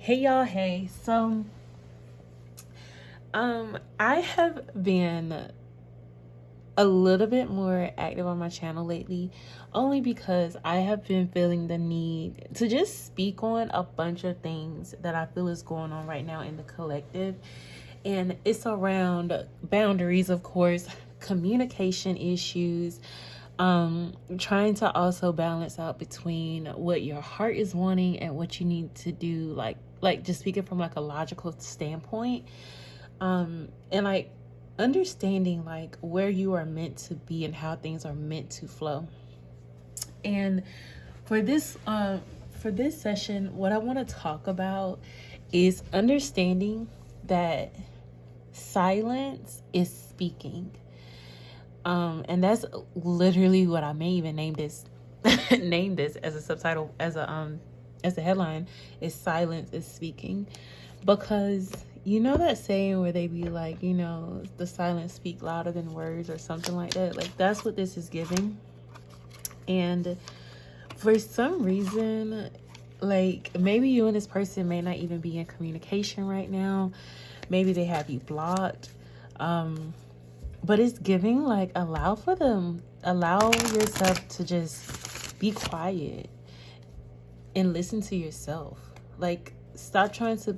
Hey y'all, hey. I have been a little bit more active on my channel lately, only because I have been feeling the need to just speak on a bunch of things that I feel is going on right now in the collective. And it's around boundaries, of course, communication issues, trying to also balance out between what your heart is wanting and what you need to do, like just speaking from like a logical standpoint, and like understanding like where you are meant to be and how things are meant to flow. And for this session, what I want to talk about is understanding that silence is speaking. And that's literally what I may even name this name this as a subtitle, as a headline, is silence is speaking. Because you know that saying where they be like, the silence speak louder than words or something like that. Like that's what this is giving. And for some reason, like maybe you and this person may not even be in communication right now. Maybe they have you blocked. But it's giving like allow yourself to just be quiet and listen to yourself. Like stop trying to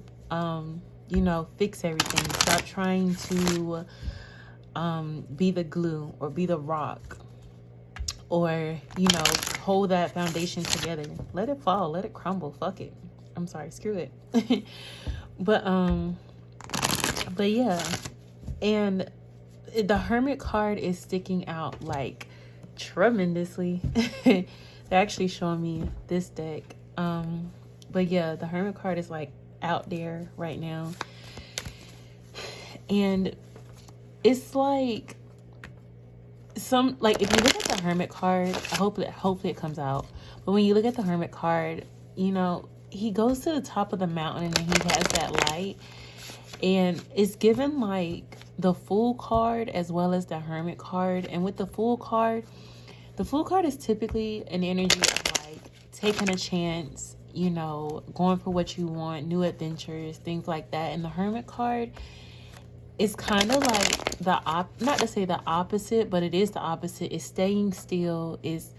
fix everything. Stop trying to be the glue or be the rock or hold that foundation together. Let it fall, let it crumble, fuck it. I'm sorry, screw it. but yeah. And the Hermit card is sticking out like tremendously. They're actually showing me this deck. But yeah, the Hermit card is like out there right now. And it's like if you look at the Hermit card, hopefully it comes out. But when you look at the Hermit card, he goes to the top of the mountain and he has that light. And it's given like the Fool card as well as the Hermit card. And with the Fool card is typically an energy of like taking a chance, going for what you want, new adventures, things like that. And the Hermit card is kind of like not to say the opposite, but it is the opposite. It's staying still, it's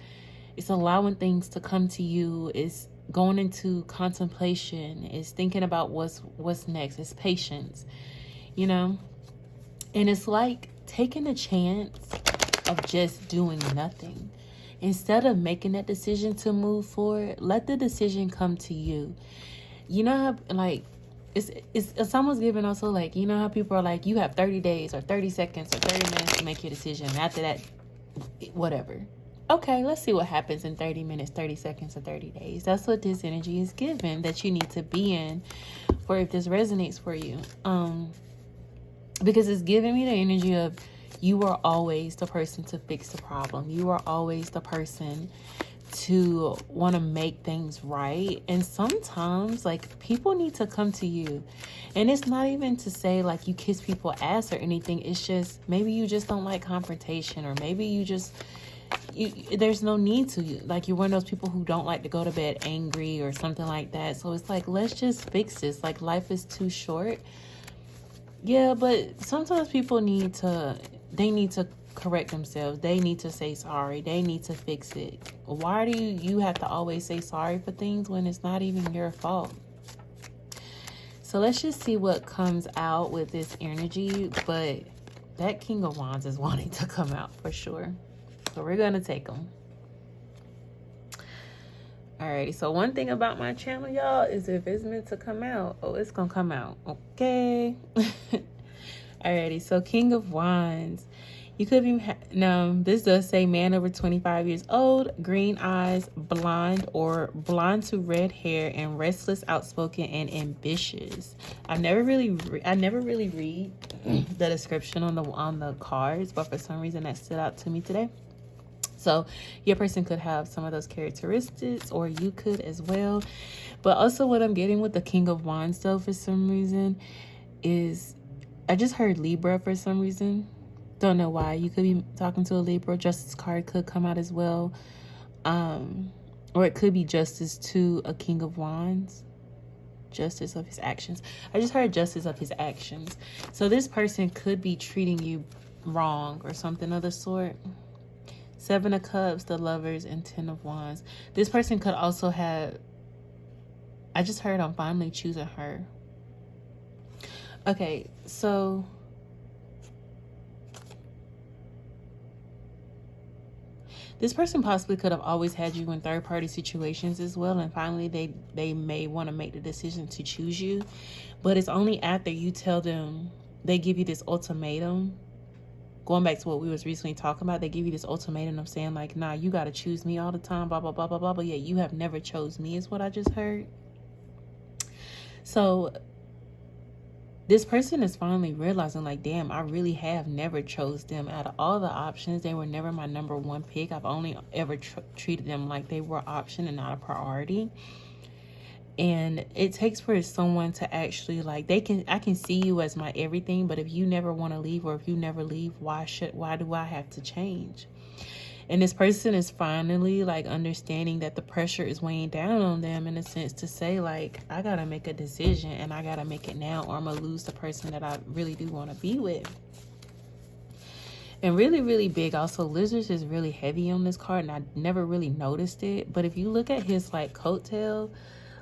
allowing things to come to you, it's going into contemplation, is thinking about what's next, it's patience, and it's like taking a chance of just doing nothing. Instead of making that decision to move forward, let the decision come to you. How like it's almost given also like, how people are like, you have 30 days or 30 seconds or 30 minutes to make your decision. After that, whatever. Okay, let's see what happens in 30 minutes, 30 seconds, or 30 days. That's what this energy is given that you need to be in for if this resonates for you. Because it's giving me the energy of you are always the person to fix the problem. You are always the person to want to make things right. And sometimes like people need to come to you. And it's not even to say like you kiss people ass or anything. It's just maybe you just don't like confrontation, or maybe there's no need to. Like you're one of those people who don't like to go to bed angry or something like that. So it's like, let's just fix this. Like life is too short. Yeah, but sometimes people need to correct themselves. They need to say sorry. They need to fix it. Why do you have to always say sorry for things when it's not even your fault? So let's just see what comes out with this energy. But that King of Wands is wanting to come out for sure. So we're going to take them. Alrighty, so one thing about my channel, y'all, is if it's meant to come out, it's going to come out. Okay? Alrighty, so King of Wands. You could be, now this does say man over 25 years old, green eyes, blonde or blonde to red hair, and restless, outspoken, and ambitious. I never really read the description on the cards, but for some reason that stood out to me today. So your person could have some of those characteristics, or you could as well. But also what I'm getting with the King of Wands though, for some reason, is I just heard Libra for some reason. Don't know why. You could be talking to a Libra. Justice card could come out as well. Or it could be justice to a King of Wands. Justice of his actions. I just heard justice of his actions. So this person could be treating you wrong or something of the sort. 7 of Cups, the Lovers, and 10 of Wands. This person could also have, I just heard I'm finally choosing her. Okay, so this person possibly could have always had you in third-party situations as well, and finally they may want to make the decision to choose you, but it's only after you tell them, they give you this ultimatum. Going back to what we was recently talking about, they give you this ultimatum of saying like, nah, you got to choose me all the time, blah, blah, blah, blah, blah, but yeah, you have never chose me is what I just heard. So this person is finally realizing like, damn, I really have never chose them. Out of all the options, they were never my number one pick. I've only ever treated them like they were an option and not a priority. And it takes for someone to actually like, I can see you as my everything, but if you never want to leave, or if you never leave, why do I have to change? And this person is finally like understanding that the pressure is weighing down on them, in a sense, to say like, I gotta make a decision and I gotta make it now, or I'm gonna lose the person that I really do want to be with. And really, really big also, lizards is really heavy on this card, and I never really noticed it, but if you look at his like coattail,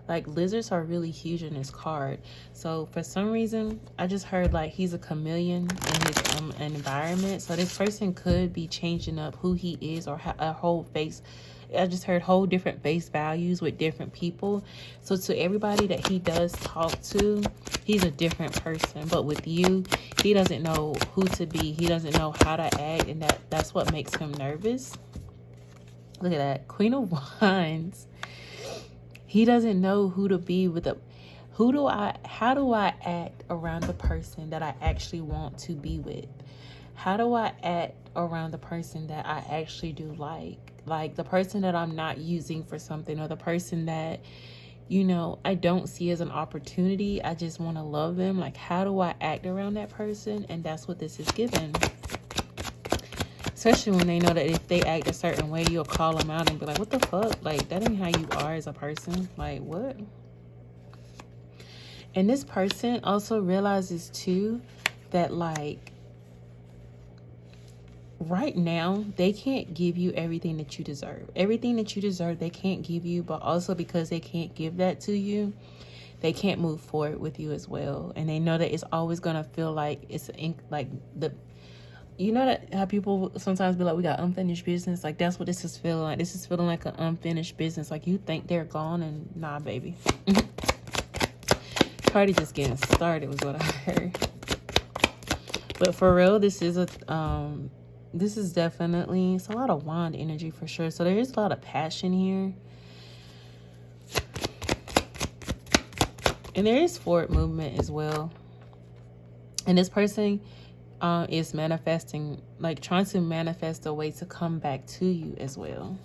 like lizards are really huge in this card. So for some reason, I just heard like he's a chameleon in his environment. So this person could be changing up who he is, or a whole face. I just heard whole different face values with different people. So to everybody that he does talk to, he's a different person. But with you, he doesn't know who to be. He doesn't know how to act, and that's what makes him nervous. Look at that, Queen of Wands. He doesn't know who to be with how do I act around the person that I actually want to be with? How do I act around the person that I actually do like the person that I'm not using for something, or the person that, you know, I don't see as an opportunity. I just want to love them. Like, how do I act around that person? And that's what this is given. Especially when they know that if they act a certain way, you'll call them out and be like, what the fuck? Like, that ain't how you are as a person. Like, what? And this person also realizes too that like right now they can't give you everything that you deserve. Everything that you deserve they can't give you, but also because they can't give that to you, they can't move forward with you as well. And they know that it's always gonna feel like it's like the, you know that how people sometimes be like, we got unfinished business. Like, that's what this is feeling like. This is feeling like an unfinished business. Like, you think they're gone, and nah, baby. Party just getting started was what I heard. But for real, this is definitely, it's a lot of wand energy for sure. So there is a lot of passion here. And there is forward movement as well. And this person is manifesting, like trying to manifest a way to come back to you as well.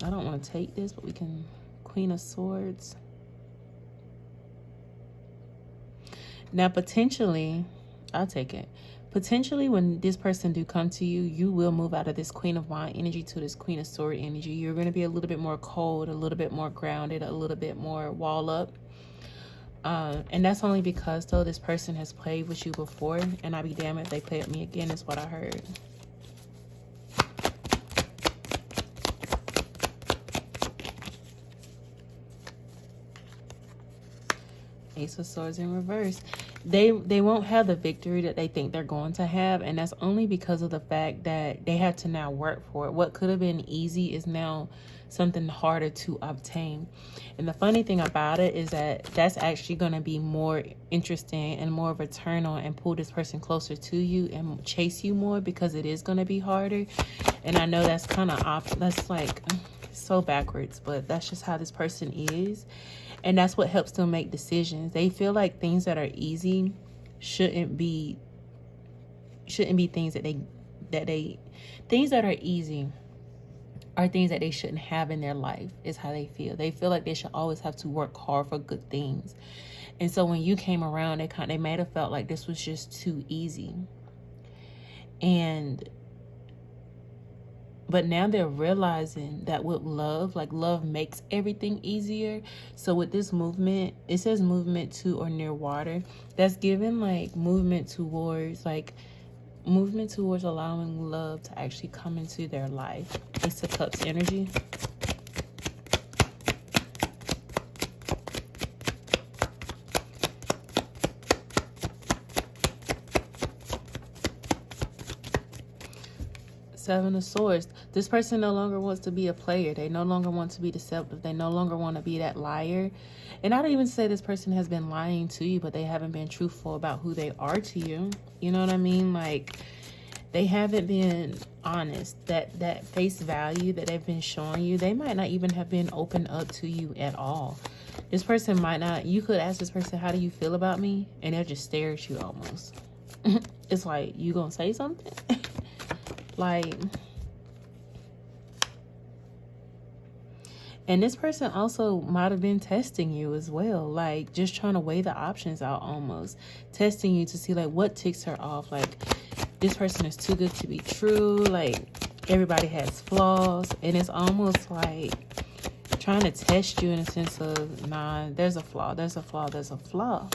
I don't want to take this, but we can, Queen of Swords. Now, potentially, I'll take it. Potentially, when this person do come to you, you will move out of this Queen of Wand energy to this Queen of Sword energy. You're going to be a little bit more cold, a little bit more grounded, a little bit more wall up. And that's only because, though, this person has played with you before, and I'd be damned if they play with me again, is what I heard. Ace of Swords in reverse. They won't have the victory that they think they're going to have, and that's only because of the fact that they had to now work for it. What could have been easy is now something harder to obtain. And the funny thing about it is that that's actually going to be more interesting and more of a turn on and pull this person closer to you and chase you more, because it is going to be harder. And I know that's kind of that's like so backwards, but that's just how this person is. And that's what helps them make decisions. They feel like things that are easy shouldn't be things that things that are easy are things that they shouldn't have in their life, is how they feel. They feel like they should always have to work hard for good things. And so when you came around, they might have felt like this was just too easy. And But now they're realizing that with love, like love makes everything easier. So with this movement, it says movement to or near water. That's given like movement towards allowing love to actually come into their life. Ace of Cups energy. Seven of Swords. This person no longer wants to be a player. They no longer want to be deceptive. They no longer want to be that liar. And I don't even say this person has been lying to you, but they haven't been truthful about who they are to you. You know what I mean? Like, they haven't been honest. That face value that they've been showing you, they might not even have been open up to you at all. This person might not, you could ask this person, how do you feel about me? And they'll just stare at you almost. It's like, you gonna say something? Like, and this person also might have been testing you as well, like just trying to weigh the options out, almost testing you to see like what ticks her off. Like, this person is too good to be true, like everybody has flaws, and it's almost like trying to test you in a sense of, nah, there's a flaw, there's a flaw, there's a flaw.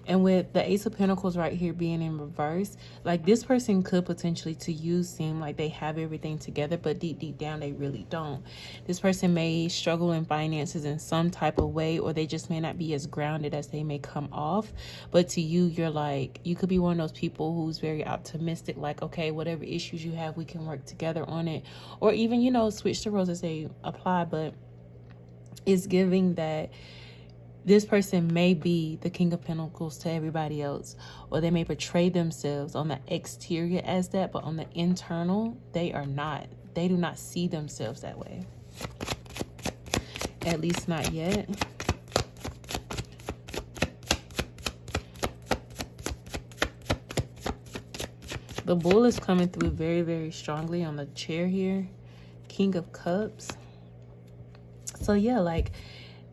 And with the Ace of Pentacles right here being in reverse, like this person could potentially to you seem like they have everything together, but deep down they really don't. This person may struggle in finances in some type of way, or they just may not be as grounded as they may come off. But to you, you're like, you could be one of those people who's very optimistic, like, okay, whatever issues you have, we can work together on it. Or even, you know, switch the roles as they apply, but it's giving that this person may be the King of Pentacles to everybody else, or they may portray themselves on the exterior as that, but on the internal, they are not. They do not see themselves that way. At least not yet. The Bull is coming through very, very strongly on the chair here. King of Cups. So yeah, like,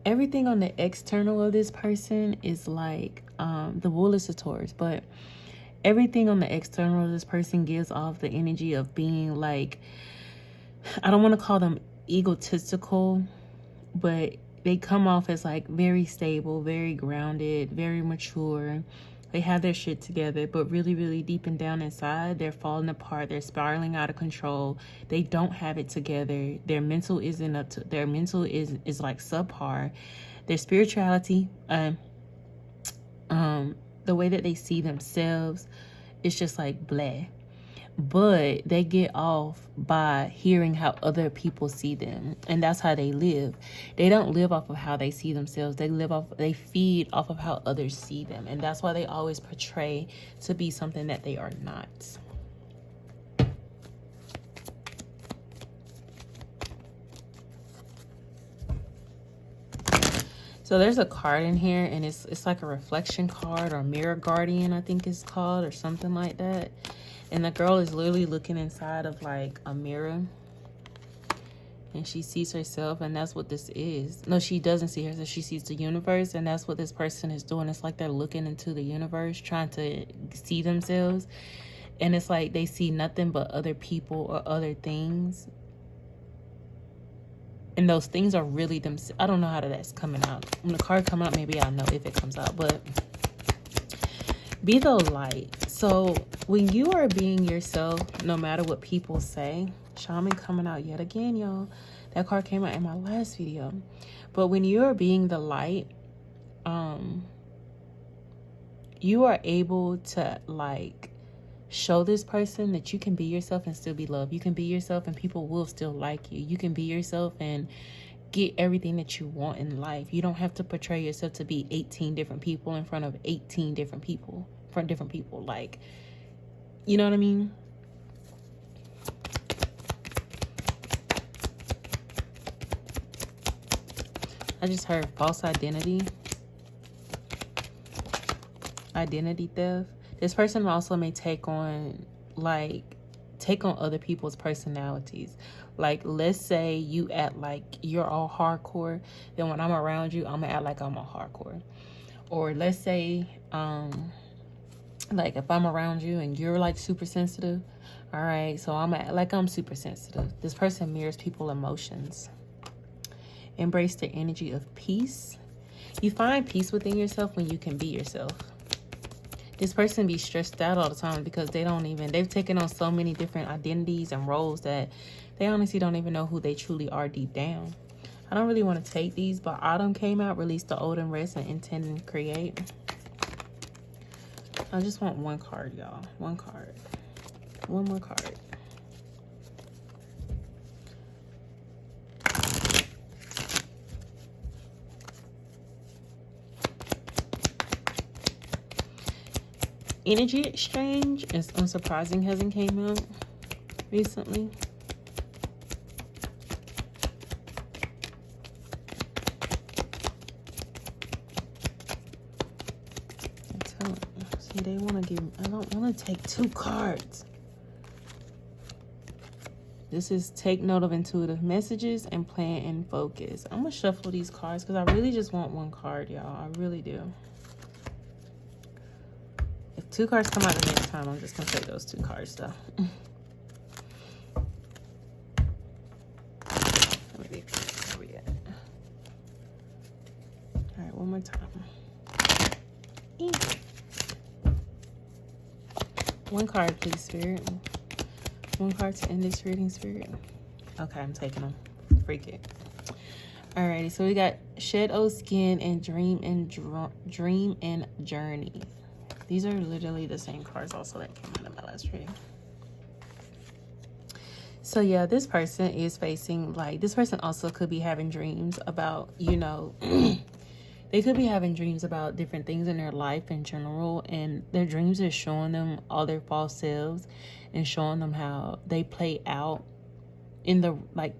everything on the external of this person is like, the Bull is a Taurus, but everything on the external of this person gives off the energy of being like, I don't want to call them egotistical, but they come off as like very stable, very grounded, very mature. They have their shit together, but really, really deep and down inside, they're falling apart. They're spiraling out of control. They don't have it together. Their mental isn't up to, their mental is like subpar. Their spirituality, the way that they see themselves, it's just like bleh. But they get off by hearing how other people see them, and that's how they live. They don't live off of how they see themselves. They feed off of how others see them, and that's why they always portray to be something that they are not. So there's a card in here, and it's like a reflection card, or mirror guardian, I think it's called, or something like that. And the girl is literally looking inside of like a mirror, and she sees herself, and that's what this is. No, she doesn't see herself. She sees the universe, and that's what this person is doing. It's like they're looking into the universe, trying to see themselves. And it's like they see nothing but other people or other things. And those things are really them. I don't know how that's coming out. When the card come out, maybe I'll know if it comes out. But be the light. So when you are being yourself, no matter what people say, Shaman coming out yet again, y'all. That card came out in my last video. But when you are being the light, you are able to like show this person that you can be yourself and still be loved. You can be yourself and people will still like you. You can be yourself and get everything that you want in life. You don't have to portray yourself to be 18 different people in front of 18 different people, from different people. Like, you know what I mean? I just heard false identity. Identity theft. This person also may take on other people's personalities. Like, let's say you act like you're all hardcore, then when I'm around you, I'm gonna act like I'm all hardcore. Or let's say like if I'm around you and you're like super sensitive, All right, so I'm super sensitive. This person mirrors people's emotions. Embrace the energy of peace. You find peace within yourself when you can be yourself. This person be stressed out all the time because they've taken on so many different identities and roles that they honestly don't even know who they truly are deep down. I don't really want to take these, but autumn came out, release the old and rest, and intend and create. I just want one card, y'all. One card. One more card. Energy exchange is unsurprising, hasn't came out recently. I'm telling you. See, they want to give, I don't want to take two cards. This is take note of intuitive messages and plan and focus. I'm going to shuffle these cards because I really just want one card, y'all. I really do. If two cards come out the next time, I'm just going to take those two cards, though. Let me see. Where we at? All right, one more time. One card, please, Spirit. One card to end this reading, Spirit. Okay, I'm taking them. Freak it. Alrighty, so we got Shed Old Skin and Dream and Journey. These are literally the same cards also that came out of my last reading. So yeah, this person is facing, like, this person also could be having dreams about, you know, they could be having dreams about different things in their life in general, and their dreams are showing them all their false selves and showing them how they play out in the, like,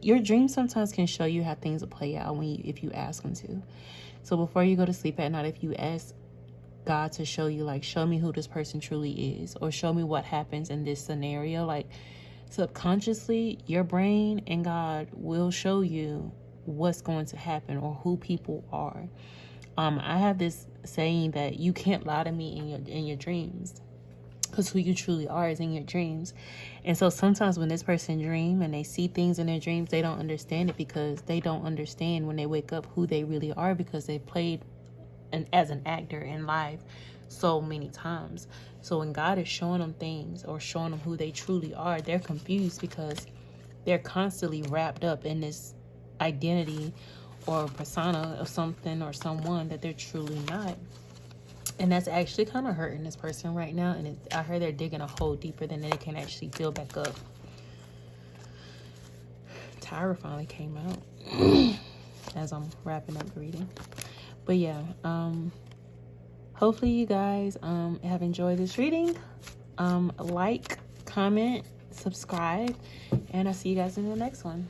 your dreams sometimes can show you how things will play out if you ask them to. So before you go to sleep at night, if you ask God to show you, like, show me who this person truly is, or show me what happens in this scenario, like, subconsciously your brain and God will show you what's going to happen or who people are. I have this saying that you can't lie to me in your dreams, because who you truly are is in your dreams. And so sometimes when this person dream and they see things in their dreams, they don't understand it, because they don't understand when they wake up who they really are, because they played as an actor in life so many times. So when God is showing them things or showing them who they truly are, they're confused because they're constantly wrapped up in this identity or persona of something or someone that they're truly not. And that's actually kind of hurting this person right now. And I heard they're digging a hole deeper than they can actually fill back up. Tyra finally came out as I'm wrapping up the reading. But yeah, hopefully you guys have enjoyed this reading. Like, comment, subscribe, and I'll see you guys in the next one.